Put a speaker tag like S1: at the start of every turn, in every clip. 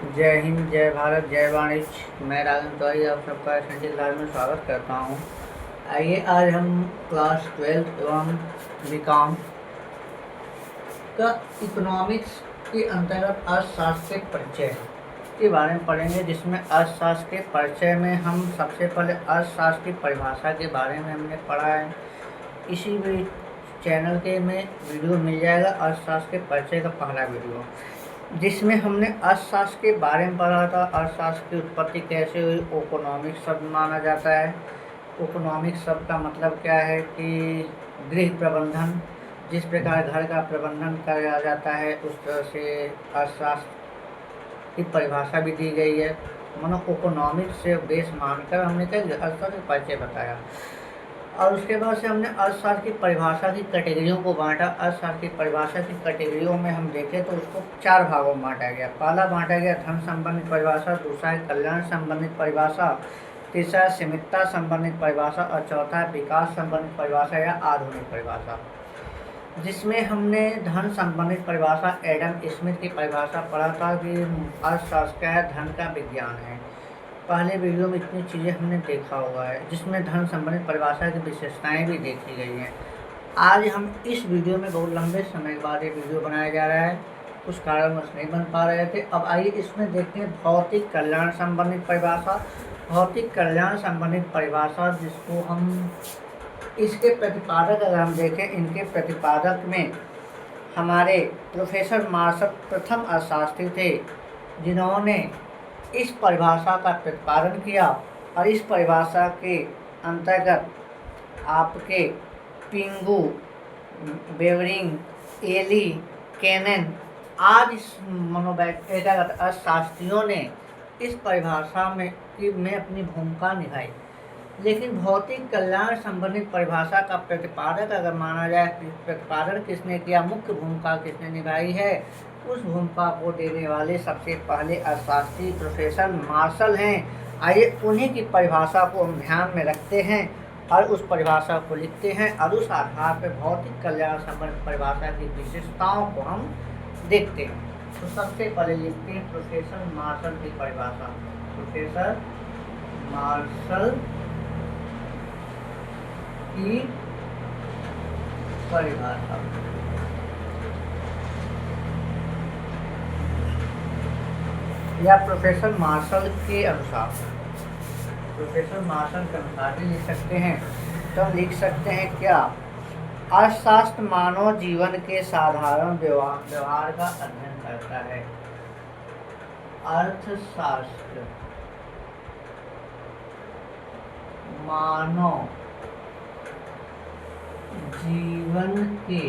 S1: जय हिंद, जय भारत, जय वाणिज्य। मैं राजन तिवारी आप सबका एसेंशियल क्लास में स्वागत करता हूँ। आइए आज हम क्लास 12 एवं बीकॉम का इकोनॉमिक्स के अंतर्गत अर्थशास्त्र के परिचय के बारे में पढ़ेंगे, जिसमें अर्थशास्त्र के परिचय में हम सबसे पहले अर्थशास्त्र की परिभाषा के बारे में हमने पढ़ा है। इसी भी चैनल के में वीडियो मिल जाएगा, अर्थशास्त्र के परिचय का पहला वीडियो, जिसमें हमने अर्थशास्त्र के बारे में पढ़ा था। अर्थशास्त्र की उत्पत्ति कैसे हुई, इकोनॉमिक शब्द माना जाता है। इकोनॉमिक शब्द का मतलब क्या है कि गृह प्रबंधन, जिस प्रकार घर का प्रबंधन किया जाता है उस तरह से अर्थशास्त्र की परिभाषा भी दी गई है। मानो इकोनॉमिक्स से बेस मानकर हमने क्या अर्थशास्त्र का परिचय बताया, और उसके बाद से हमने अर्थशास्त्र की परिभाषा की कैटेगरियों को बांटा। अर्थशास्त्र की परिभाषा की कैटेगरियों में हम देखें तो उसको 4 भागों में बांटा गया। पहला बांटा गया धन संबंधित परिभाषा, दूसरा है कल्याण संबंधित परिभाषा, तीसरा सीमितता संबंधित परिभाषा और चौथा है विकास संबंधित परिभाषा या आधुनिक परिभाषा। जिसमें हमने धन संबंधित परिभाषा एडम स्मिथ की परिभाषा पढ़ा था कि अर्थशास्त्र क्या है, धन का विज्ञान है। पहले वीडियो में इतनी चीज़ें हमने देखा हुआ है, जिसमें धन संबंधित परिभाषा की विशेषताएं भी देखी गई हैं। आज हम इस वीडियो में बहुत लंबे समय के बाद ये वीडियो बनाया जा रहा है, कुछ कारणवश नहीं बन पा रहे थे। अब आइए इसमें देखते हैं भौतिक कल्याण संबंधित परिभाषा। भौतिक कल्याण संबंधित परिभाषा जिसको हम इसके प्रतिपादक अगर हम देखें, इनके प्रतिपादक में हमारे प्रोफेसर मार्शल प्रथम अर्थशास्त्री थे, जिन्होंने इस परिभाषा का प्रतिपादन किया। और इस परिभाषा के अंतर्गत आपके पिंगू, बेवरिंग, एली, केनन आदि मनोवैज्ञानिक अर्थशास्त्रियों ने इस परिभाषा में अपनी भूमिका निभाई। लेकिन भौतिक कल्याण संबंधित परिभाषा का प्रतिपादक अगर माना जाए, प्रतिपादन किसने किया, मुख्य भूमिका किसने निभाई है, उस भूमिका को देने वाले सबसे पहले अर्थशास्त्री प्रोफेसर मार्शल हैं। आइए उन्हीं की परिभाषा को हम ध्यान में रखते हैं और उस परिभाषा को लिखते हैं, और उस आधार पर भौतिक कल्याण संबंधित परिभाषा की विशेषताओं को हम देखते हैं। तो सबसे पहले लिखते हैं प्रोफेसर मार्शल की परिभाषा। प्रोफेसर मार्शल की परिभाषा। या प्रोफेसर मार्शल के अनुसार, प्रोफेसर मार्शल के अनुसार भी लिख सकते हैं। तो लिख सकते हैं क्या, अर्थशास्त्र मानव जीवन के साधारण व्यवहार का अध्ययन करता है। अर्थशास्त्र मानव जीवन के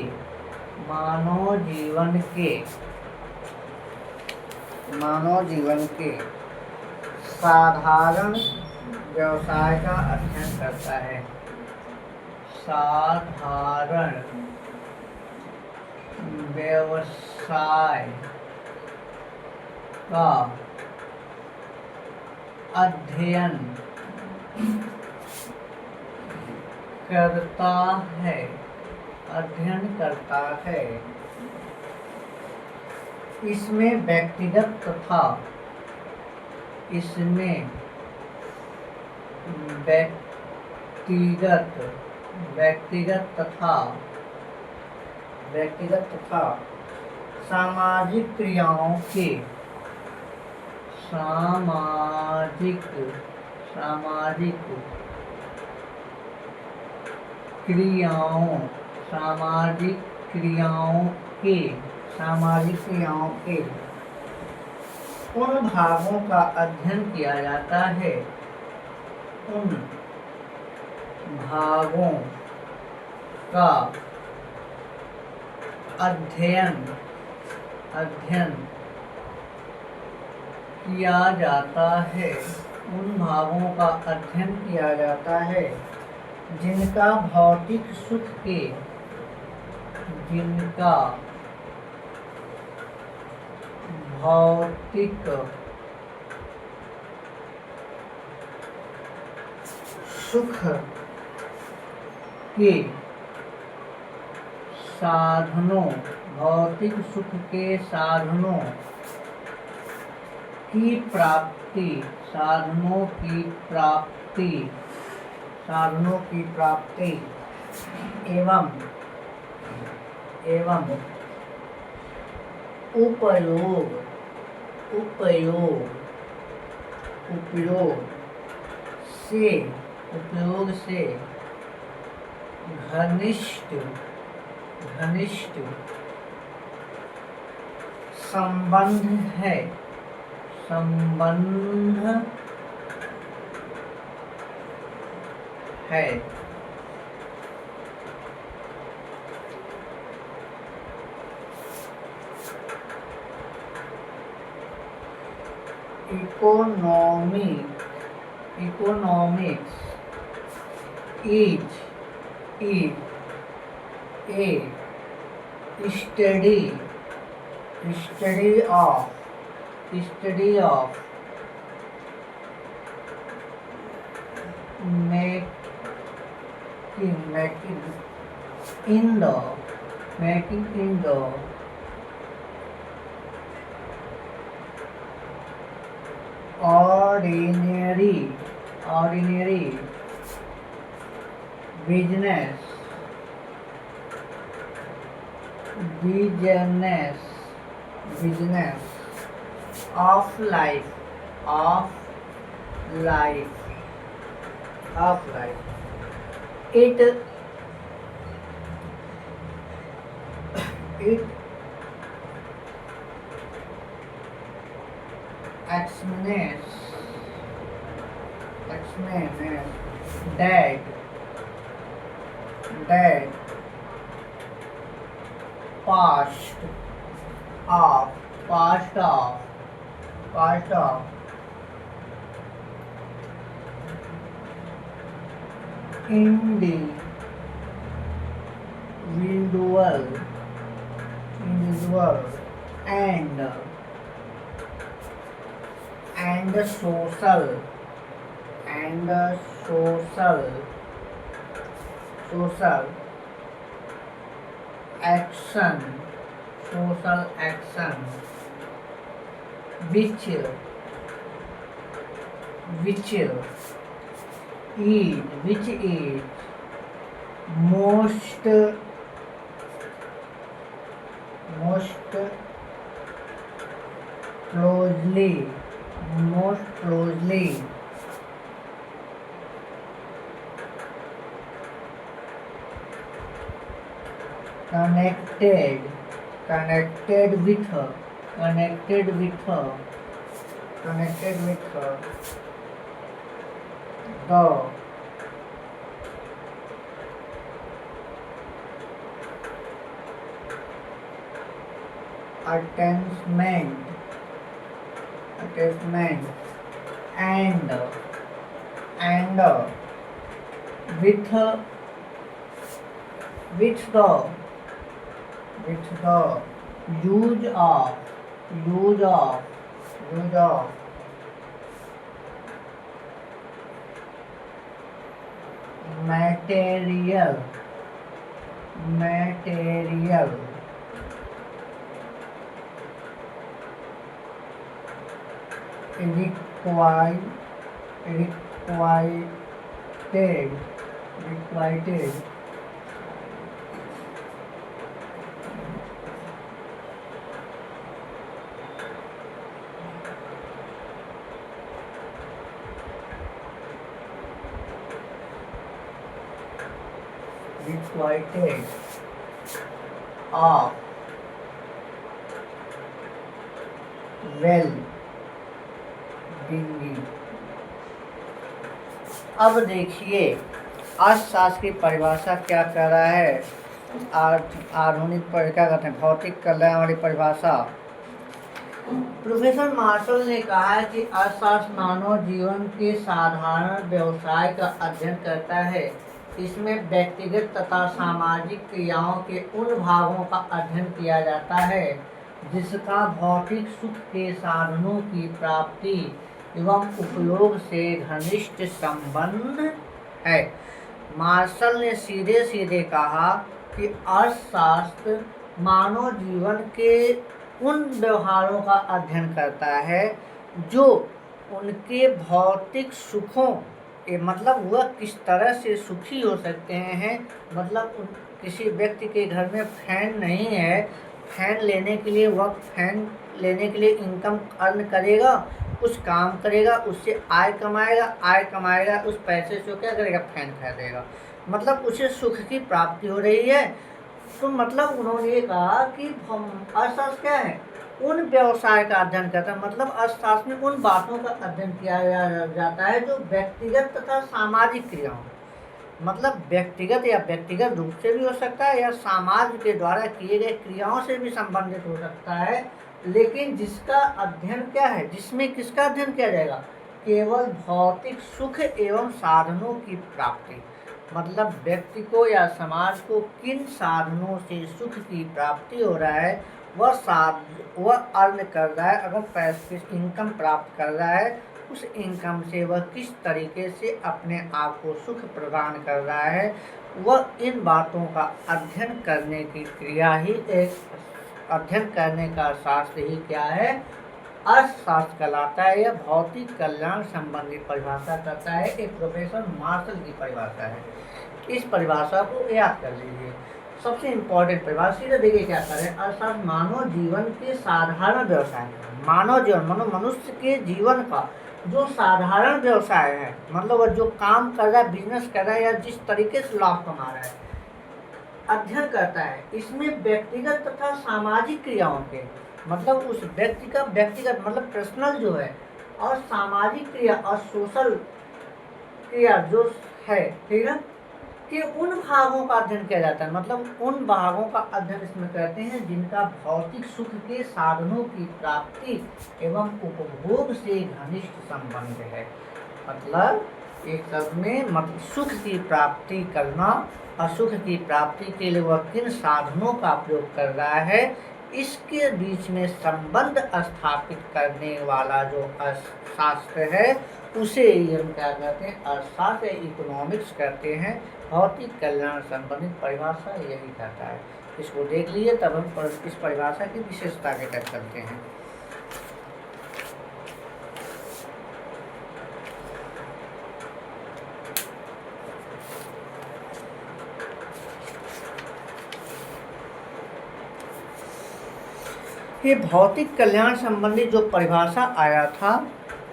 S1: साधारण व्यवसाय का अध्ययन करता है। साधारण व्यवसाय का अध्ययन करता है। इसमें व्यक्तिगत तथा सामाजिक क्रियाओं के उन भागों का अध्ययन किया जाता है। उन भागों का अध्ययन किया जाता है जिनका भौतिक सुख के साधनों की प्राप्ति, साधनों की प्राप्ति, साधनों की प्राप्ति एवं उपयोग उपयोग उपयोग से घनिष्ठ घनिष्ठ संबंध है, संबंध है। Economics is a study of making in the ordinary business of life it examines that past of individual and social action which is most closely connected with the attachment and with the use of material requited of well-being। अब देखिए अर्थशास्त्र की परिभाषा क्या कह रहा है। आधुनिक पर क्या कहते हैं, भौतिक कल्याण वाली परिभाषा। प्रोफेसर मार्शल ने कहा है कि अर्थशास्त्र मानव जीवन के साधारण व्यवसाय का अध्ययन करता है। इसमें व्यक्तिगत तथा सामाजिक क्रियाओं के उन भागों का अध्ययन किया जाता है जिसका भौतिक सुख के साधनों की प्राप्ति एवं उपयोग से घनिष्ठ संबंध है। मार्शल ने सीधे सीधे कहा कि अर्थशास्त्र मानव जीवन के उन व्यवहारों का अध्ययन करता है जो उनके भौतिक सुखों मतलब वह किस तरह से सुखी हो सकते हैं। मतलब किसी व्यक्ति के घर में फैन नहीं है, फैन लेने के लिए वह फैन लेने के लिए इनकम अर्न करेगा, कुछ काम करेगा, उससे आय कमाएगा, उस पैसे से क्या करेगा, फैन खरीदेगा। मतलब उसे सुख की प्राप्ति हो रही है। तो मतलब उन्होंने ये कहा कि अर्थशास्त्र क्या है, उन व्यवसाय का अध्ययन करता है। मतलब अर्थशास्त्र में उन बातों का अध्ययन किया जाता है जो व्यक्तिगत तथा सामाजिक क्रियाओं, मतलब व्यक्तिगत या व्यक्तिगत रूप से भी हो सकता है या समाज के द्वारा किए गए क्रियाओं से भी संबंधित हो सकता है, लेकिन जिसका अध्ययन क्या है, जिसमें किसका अध्ययन किया जाएगा, केवल भौतिक सुख एवं साधनों की प्राप्ति। मतलब व्यक्ति को या समाज को किन साधनों से सुख की प्राप्ति हो रहा है, वह अर्न कर रहा है, अगर पैसे इनकम प्राप्त कर रहा है, उस इनकम से वह किस तरीके से अपने आप को सुख प्रदान कर रहा है, वह इन बातों का अध्ययन करने की क्रिया ही अध्ययन करने का शास्त्र ही क्या है, अर्थशास्त्र कहलाता है। यह भौतिक कल्याण संबंधी परिभाषा करता है। एक प्रोफेसर मार्शल की परिभाषा है, इस परिभाषा को याद कर लीजिए। सबसे इम्पोर्टेंट परिभाषा सीधे देखिए क्या करें, अर्थात मानव जीवन के साधारण व्यवसाय, मानव जीवन मनुष्य के जीवन का जो साधारण व्यवसाय है, मतलब वह जो काम कर रहा है, बिजनेस कर रहा है या जिस तरीके से लाभ कमा रहा है, अध्ययन करता है। इसमें व्यक्तिगत तथा सामाजिक क्रियाओं के, मतलब उस व्यक्ति का व्यक्तिगत मतलब पर्सनल जो है, और सामाजिक क्रिया और सोशल क्रिया जो है, ठीक है, कि उन भागों का अध्ययन किया जाता है। मतलब उन भागों का अध्ययन इसमें करते हैं जिनका भौतिक सुख के साधनों की प्राप्ति एवं उपभोग से घनिष्ठ संबंध है। मतलब एक शब्द में मतलब सुख की प्राप्ति करना और सुख की प्राप्ति के लिए वह किन साधनों का प्रयोग कर रहा है, इसके बीच में संबंध स्थापित करने वाला जो अर्थशास्त्र है, उसे हम क्या कहते हैं, अर्थशास्त्र, इकोनॉमिक्स कहते हैं। भौतिक कल्याण संबंधित परिभाषा यही कहता है। इसको देख लीजिए, तब हम इस परिभाषा की विशेषता के तक चलते हैं। ये भौतिक कल्याण संबंधी जो परिभाषा आया था,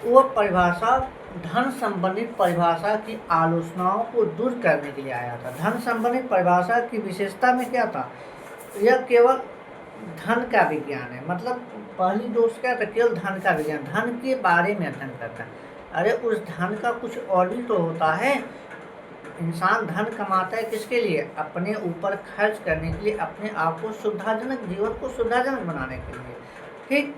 S1: वह परिभाषा धन संबंधित परिभाषा की आलोचनाओं को दूर करने के लिए आया था। धन संबंधित परिभाषा की विशेषता में क्या था, यह केवल धन का विज्ञान है। मतलब पहली दोष क्या था, केवल धन का विज्ञान, धन के बारे में अध्ययन करता है। अरे उस धन का कुछ और भी तो होता है। इंसान धन कमाता है किसके लिए, अपने ऊपर खर्च करने के लिए, अपने आप को सुविधाजनक, जीवन को सुविधाजनक बनाने के लिए, ठीक।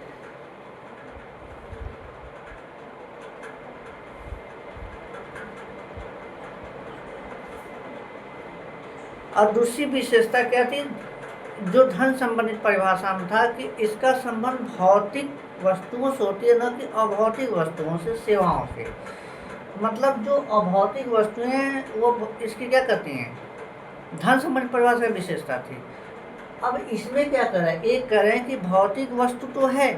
S1: और दूसरी विशेषता क्या थी, जो धन संबंधित परिभाषा में था, कि इसका संबंध भौतिक वस्तुओं से होती है, न कि अभौतिक वस्तुओं से, सेवाओं से। मतलब जो अभौतिक वस्तुएं हैं वो इसकी क्या करती हैं, धन संबंधित परिभाषा की विशेषता थी। अब इसमें क्या कर रहा है, एक कह रहे हैं कि भौतिक वस्तु तो है,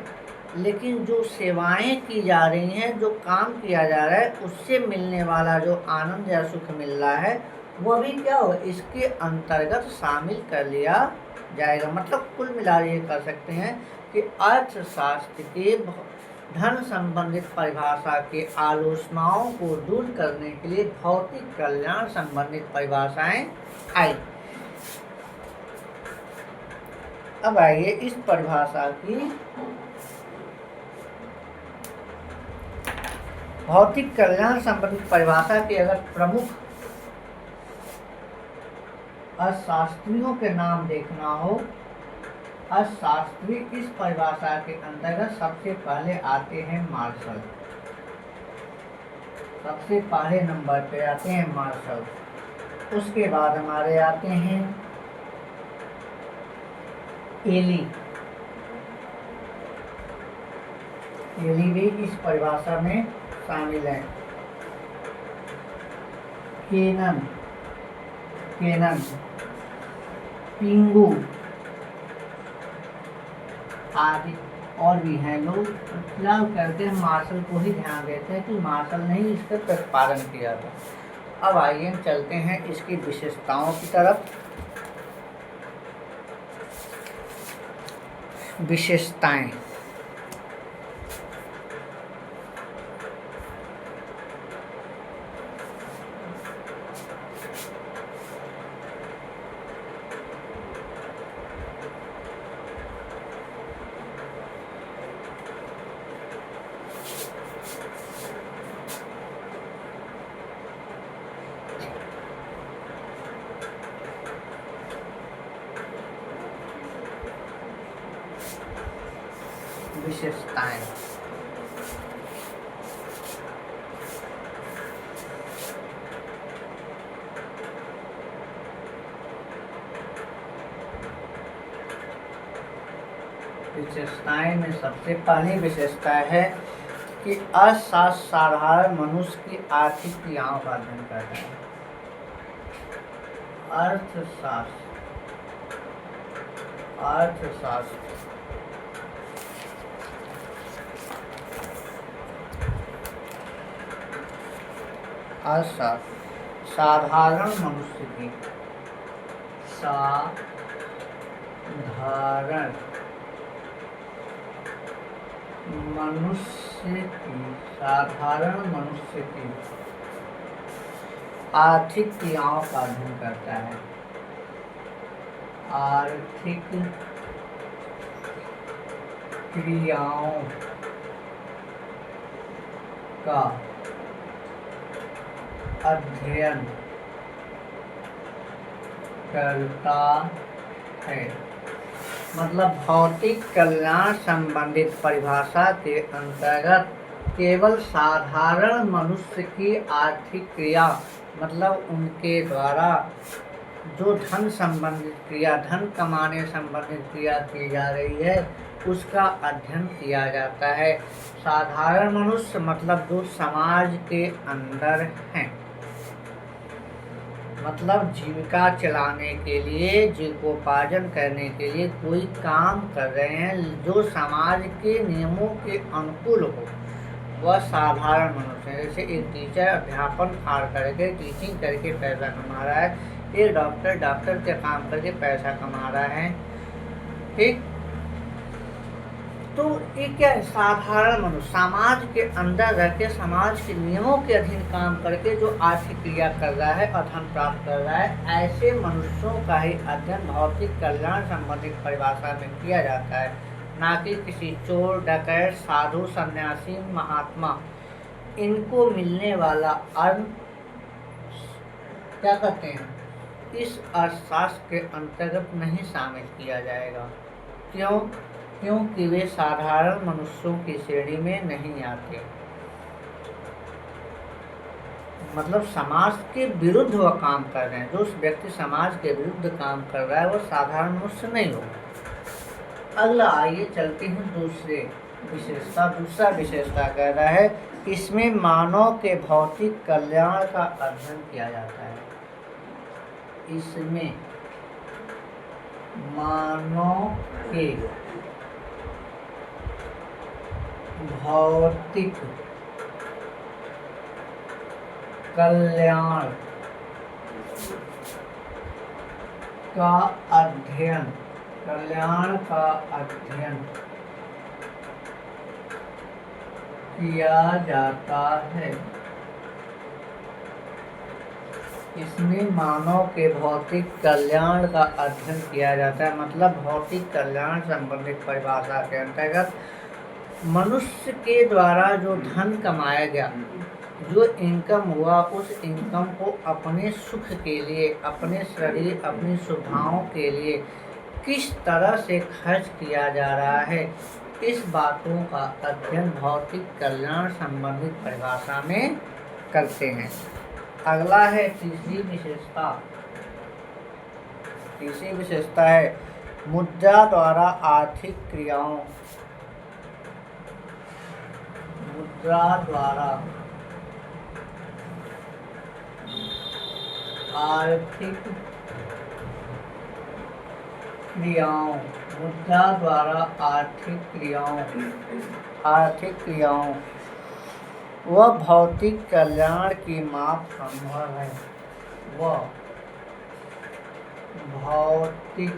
S1: लेकिन जो सेवाएं की जा रही हैं, जो काम किया जा रहा है, उससे मिलने वाला जो आनंद या सुख मिल रहा है, वह भी क्या हो, इसके अंतर्गत शामिल कर लिया जाएगा। मतलब कुल मिला ये कर सकते हैं कि अर्थशास्त्र के धन संबंधित परिभाषा के आलोचनाओं को दूर करने के लिए भौतिक कल्याण संबंधित परिभाषाएं आई। अब आइए इस परिभाषा की, भौतिक कल्याण संबंधित परिभाषा के अगर प्रमुख अर्थशास्त्रियों के नाम देखना हो, अर्थशास्त्री इस परिभाषा के अंतर्गत सबसे पहले आते हैं मार्शल। सबसे पहले नंबर पे आते हैं मार्शल। उसके बाद हमारे आते हैं एली भी इस परिभाषा में शामिल है। केनन, पिंगू आदि और भी हैं लोग, फिलहाल करते हैं मार्शल को ही ध्यान देते हैं कि मार्शल ने ही इसका प्रतिपादन किया था। अब आइए हम चलते हैं इसकी विशेषताओं की तरफ। विशेषताएं। विशेषताएं। विशेषताएं में सबसे पहली विशेषता है कि असाधारण मनुष्य की आर्थिक क्रियाओं का अध्ययन करता है। अर्थशास्त्र साधारण मनुष्य की साधारण मनुष्य की आर्थिक क्रियाओं का अध्ययन करता है। आर्थिक क्रियाओं का अध्ययन करता है। मतलब भौतिक कल्याण संबंधित परिभाषा के अंतर्गत केवल साधारण मनुष्य की आर्थिक क्रिया, मतलब उनके द्वारा जो धन संबंधित क्रिया, धन कमाने संबंधित क्रिया की जा रही है, उसका अध्ययन किया जाता है। साधारण मनुष्य मतलब जो समाज के अंदर हैं, मतलब जीविका चलाने के लिए, जीविकोपार्जन करने के लिए कोई काम कर रहे हैं जो समाज के नियमों के अनुकूल हो, वह साधारण मनुष्य है। जैसे एक टीचर अध्यापन कार्य करके, टीचिंग करके पैसा कमा रहा है, एक डॉक्टर के काम करके पैसा कमा रहा है। ठीक, तो ये क्या है? साधारण मनुष्य समाज के अंदर रह के, समाज के नियमों के अधीन काम करके जो आर्थिक क्रिया कर रहा है और धन प्राप्त कर रहा है, ऐसे मनुष्यों का ही अध्ययन भौतिक कल्याण संबंधित परिभाषा में किया जाता है, ना कि किसी चोर, डकैत, साधु, सन्यासी, महात्मा। इनको मिलने वाला अन्न क्या कहते हैं, इस अर्थशास्त्र के अंतर्गत नहीं शामिल किया जाएगा। क्यों? क्योंकि वे साधारण मनुष्यों की श्रेणी में नहीं आते। मतलब समाज के विरुद्ध वह काम कर रहे हैं। जो व्यक्ति समाज के विरुद्ध काम कर रहा है, वो साधारण मनुष्य नहीं होगा। अगला आइए चलते हैं दूसरा विशेषता कह रहा है, इसमें मानव के भौतिक कल्याण का अध्ययन किया जाता है। इसमें मानव के भौतिक कल्याण का अध्ययन किया जाता है। इसमें मानव के भौतिक कल्याण का अध्ययन किया जाता है। मतलब भौतिक कल्याण संबंधित परिभाषा के अंतर्गत मनुष्य के द्वारा जो धन कमाया गया, जो इनकम हुआ, उस इनकम को अपने सुख के लिए, अपने शरीर, अपनी सुविधाओं के लिए किस तरह से खर्च किया जा रहा है, इस बातों का अध्ययन भौतिक कल्याण संबंधित परिभाषा में करते हैं। अगला है तीसरी विशेषता है मुद्रा द्वारा आर्थिक क्रियाओं मुद्रा द्वारा आर्थिक क्रियाओं व भौतिक कल्याण की माप संभव है। वह भौतिक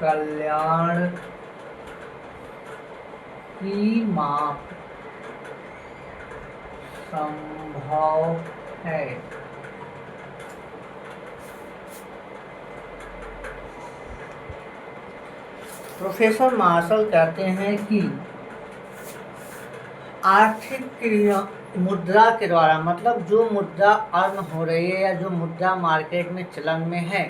S1: कल्याण की माप संभव है। प्रोफेसर मार्शल कहते हैं कि आर्थिक क्रिया मुद्रा के द्वारा, मतलब जो मुद्रा अर्न हो रही है या जो मुद्रा मार्केट में चलन में है,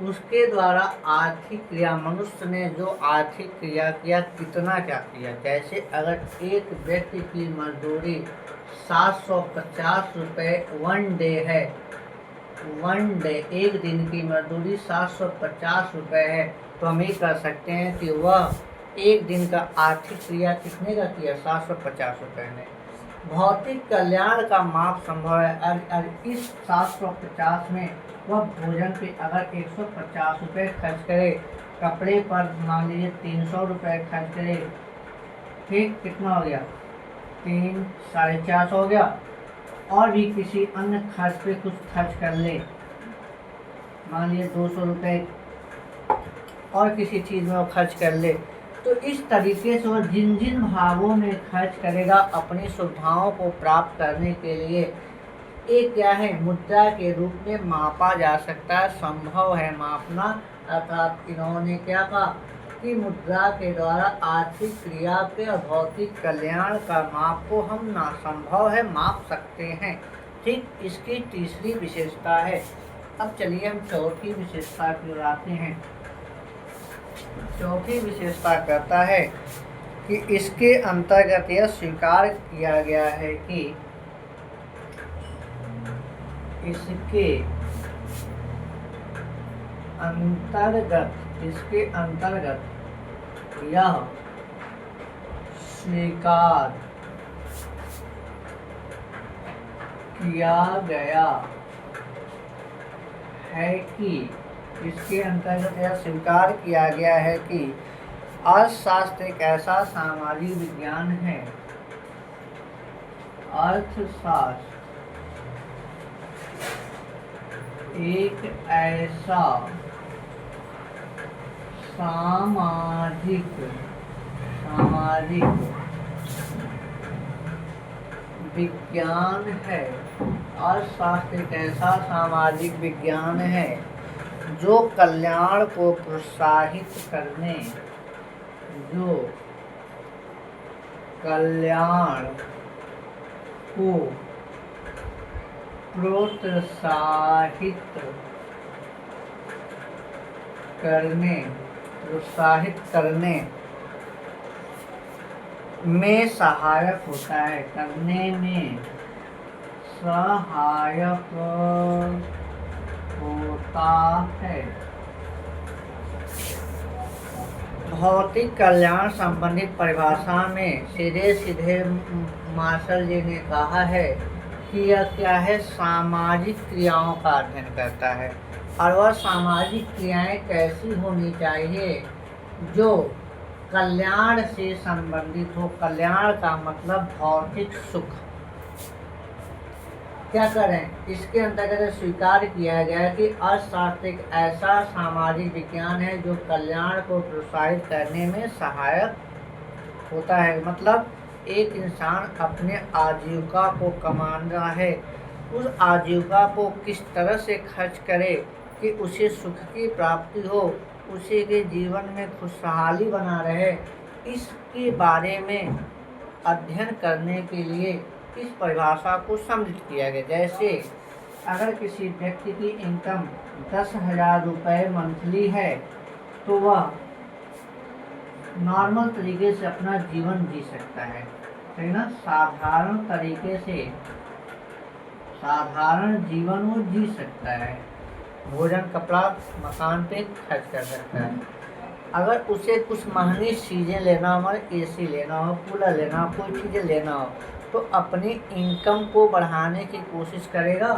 S1: उसके द्वारा आर्थिक क्रिया, मनुष्य ने जो आर्थिक क्रिया किया, कितना क्या किया। जैसे अगर एक व्यक्ति की मजदूरी 750 रुपये वन डे है, वन डे एक दिन की मजदूरी 750 रुपये है, तो हम ये कर सकते हैं कि वह एक दिन का आर्थिक क्रिया कितने का किया, 750 रुपये ने। भौतिक कल्याण का माप संभव है। इस 750 में वह भोजन पे अगर 150 रुपये खर्च करे, कपड़े पर मान लीजिए 300 रुपये खर्च करे, ठीक कितना हो गया, 3 450 हो गया। और भी किसी अन्य खर्च पे कुछ खर्च कर ले, मान लीजिए 200 रुपये और किसी चीज़ में वो खर्च कर ले, तो इस तरीके से वो जिन जिन भागों में खर्च करेगा अपनी सुविधाओं को प्राप्त करने के लिए, एक क्या है, मुद्रा के रूप में मापा जा सकता है, संभव है मापना। अर्थात इन्होंने क्या कहा कि मुद्रा के द्वारा आर्थिक क्रिया के और भौतिक कल्याण का माप को हम ना संभव है माप सकते हैं। ठीक इसकी तीसरी विशेषता है। अब चलिए हम चौथी विशेषता की ओर आते हैं। चौथी विशेषता कहता है कि इसके अंतर्गत यह स्वीकार किया गया है कि इसके अंतर्गत यह स्वीकार किया गया है कि इसके अंतर्गत यह स्वीकार किया गया है कि अर्थशास्त्र एक ऐसा सामाजिक विज्ञान है, अर्थशास्त्र एक ऐसा सामाजिक विज्ञान है। अर्थशास्त्र एक ऐसा सामाजिक विज्ञान है जो कल्याण को प्रोत्साहित करने, प्रोत्साहित करने में सहायक होता है, करने में सहायक होता है। भौतिक कल्याण संबंधित परिभाषा में सीधे मार्शल जी ने कहा है कि यह क्या है, सामाजिक क्रियाओं का अध्ययन करता है। और वह सामाजिक क्रियाएं कैसी होनी चाहिए, जो कल्याण से संबंधित हो। कल्याण का मतलब भौतिक सुख। क्या करें, इसके अंतर्गत स्वीकार किया गया कि अर्थशास्त्र एक ऐसा सामाजिक विज्ञान है जो कल्याण को प्रोत्साहित करने में सहायक होता है। मतलब एक इंसान अपने आजीविका को कमाना है, उस आजीविका को किस तरह से खर्च करे कि उसे सुख की प्राप्ति हो, उसे के जीवन में खुशहाली बना रहे, इसके बारे में अध्ययन करने के लिए इस परिभाषा को सम्मिलित किया गया। जैसे अगर किसी व्यक्ति की इनकम 10,000 रुपये मंथली है, तो वह नॉर्मल तरीके से अपना जीवन जी सकता है, है ना। साधारण तरीके से साधारण जीवन वो जी सकता है, भोजन कपड़ा मकान पे खर्च कर सकता है। अगर उसे कुछ महंगी चीज़ें लेना हो, एसी लेना हो, कूलर लेना हो, कोई चीज़ें लेना हो, तो अपनी इनकम को बढ़ाने की कोशिश करेगा,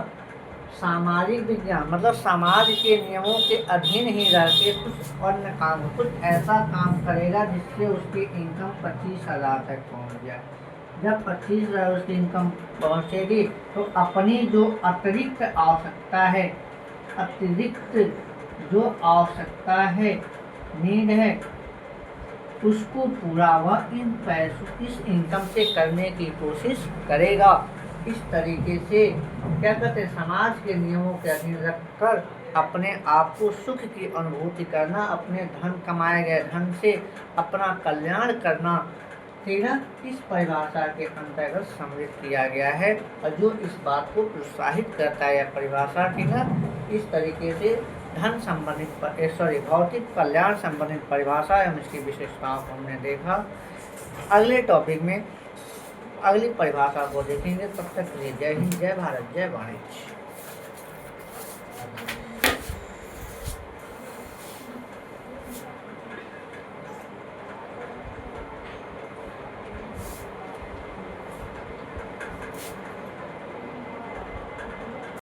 S1: सामाजिक विज्ञान मतलब समाज के नियमों के अधीन ही रह के कुछ अन्य काम, कुछ ऐसा काम करेगा जिससे उसकी इनकम 25,000 तक पहुंच जाए। जब 25,000 उसकी इनकम पहुंचेगी तो अपनी जो अतिरिक्त आवश्यकता है, नीड है, उसको पूरा वह इन पैसों, इस इनकम से करने की कोशिश करेगा। इस तरीके से क्या कहते हैं, समाज के नियमों के अधीन रखकर अपने आप को सुख की अनुभूति करना, अपने धन कमाए गए धन से अपना कल्याण करना, ठीक है, इस परिभाषा के अंतर्गत सम्मिलित किया गया है। और जो इस बात को प्रोत्साहित करता है यह परिभाषा, ठीक है, इस तरीके से धन संबंधित भौतिक कल्याण संबंधित परिभाषा एवं इसकी विशेषताओं को हमने देखा। अगले टॉपिक में अगली परिभाषा को देखेंगे। तब तक के लिए जय हिंद, जय भारत, जय वाणिज्य।